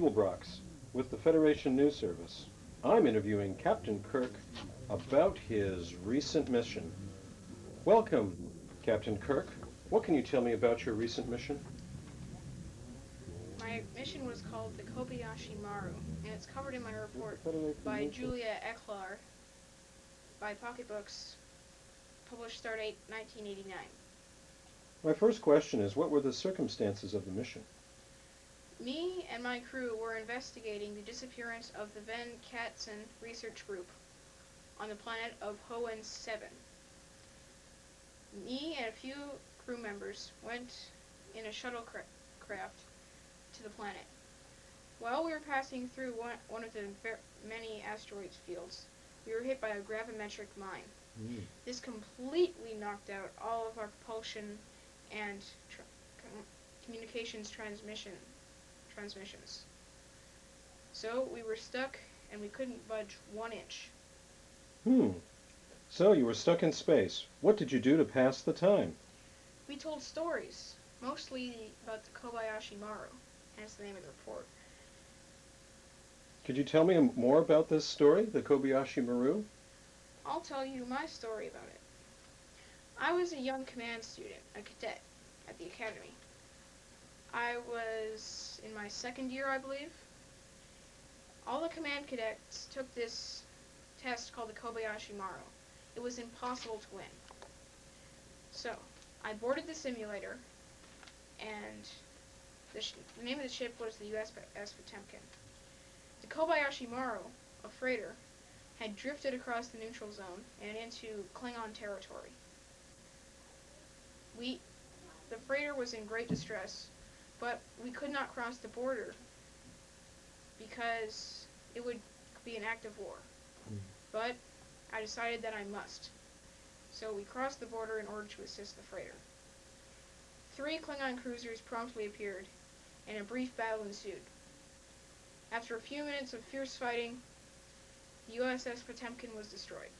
Eaglebrox with the Federation News Service. I'm interviewing Captain Kirk about his recent mission. Welcome, Captain Kirk. What can you tell me about your recent mission? My mission was called the Kobayashi Maru, and it's covered in my With the report Federation by News Service. Julia Eklar by Pocket Books, published Stardate 1989. My first question is, what were the circumstances of the mission? Me and my crew were investigating the disappearance of the Van Katzen research group on the planet of Hoenn 7. Me and a few crew members went in a shuttlecraft to the planet. While we were passing through one of the many asteroids fields, we were hit by a gravimetric mine. Mm. This completely knocked out all of our propulsion and communications transmissions. So we were stuck and we couldn't budge 1 inch. Hmm. So you were stuck in space. What did you do to pass the time? We told stories, mostly about the Kobayashi Maru, hence the name of the report. Could you tell me more about this story, the Kobayashi Maru? I'll tell you my story about it. I was a young command student, a cadet, at the academy. I was in my second year, I believe. All the command cadets took this test called the Kobayashi Maru. It was impossible to win. So, I boarded the simulator, and the name of the ship was the USS Potemkin. The Kobayashi Maru, a freighter, had drifted across the neutral zone and into Klingon territory. The freighter was in great distress, but we could not cross the border because it would be an act of war. But I decided that I must. So we crossed the border in order to assist the freighter. 3 Klingon cruisers promptly appeared, and a brief battle ensued. After a few minutes of fierce fighting, the USS Potemkin was destroyed.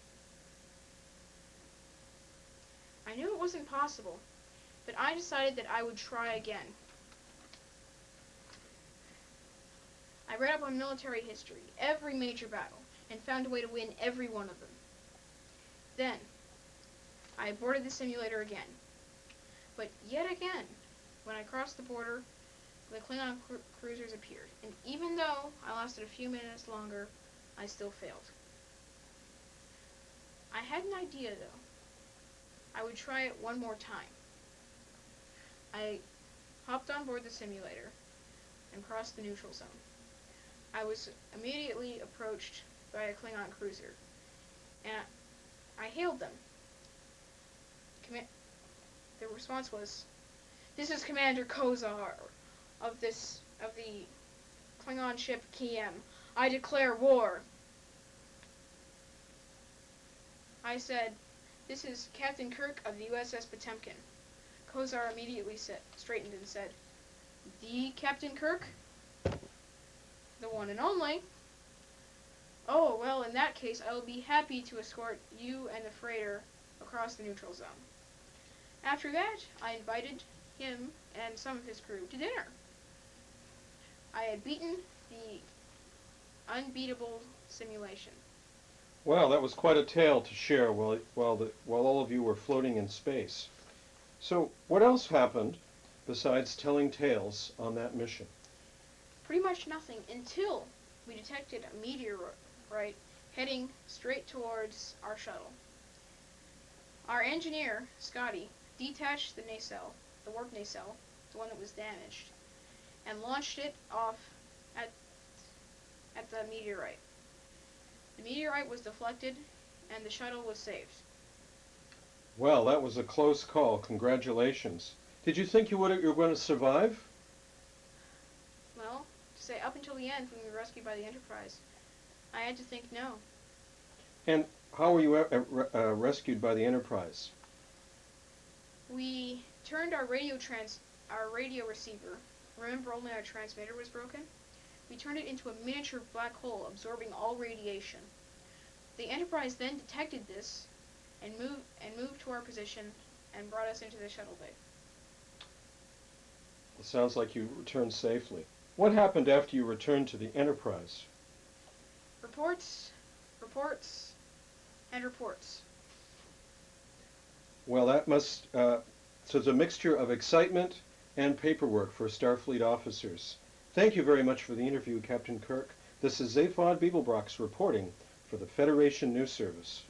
I knew it wasn't possible, but I decided that I would try again. I read up on military history, every major battle, and found a way to win every one of them. Then, I boarded the simulator again. But yet again, when I crossed the border, the Klingon cruisers appeared, and even though I lasted a few minutes longer, I still failed. I had an idea, though. I would try it one more time. I hopped on board the simulator and crossed the neutral zone. I was immediately approached by a Klingon cruiser, and I hailed them. The response was, "This is Commander Kozar of the Klingon ship Kiem. I declare war." I said, "This is Captain Kirk of the USS Potemkin." Kozar immediately straightened and said, "The Captain Kirk? The one and only." "Oh, well, in that case, I will be happy to escort you and the freighter across the neutral zone." After that, I invited him and some of his crew to dinner. I had beaten the unbeatable simulation. Well, that was quite a tale to share while all of you were floating in space. So, what else happened besides telling tales on that mission? Pretty much nothing until we detected a meteorite heading straight towards our shuttle. Our engineer, Scotty, detached the warp nacelle, the one that was damaged, and launched it off at the meteorite. The meteorite was deflected, and the shuttle was saved. Well, that was a close call. Congratulations. Did you think you were going to survive? Well, to say up until the end when we were rescued by the Enterprise, I had to think no. And how were you rescued by the Enterprise? We turned our radio receiver. Remember, only our transmitter was broken. We turned it into a miniature black hole, absorbing all radiation. The Enterprise then detected this and moved to our position and brought us into the shuttle bay. It sounds like you returned safely. What happened after you returned to the Enterprise? Reports, reports, and reports. Well, that must, so it's a mixture of excitement and paperwork for Starfleet officers. Thank you very much for the interview, Captain Kirk. This is Zaphod Beeblebrox reporting for the Federation News Service.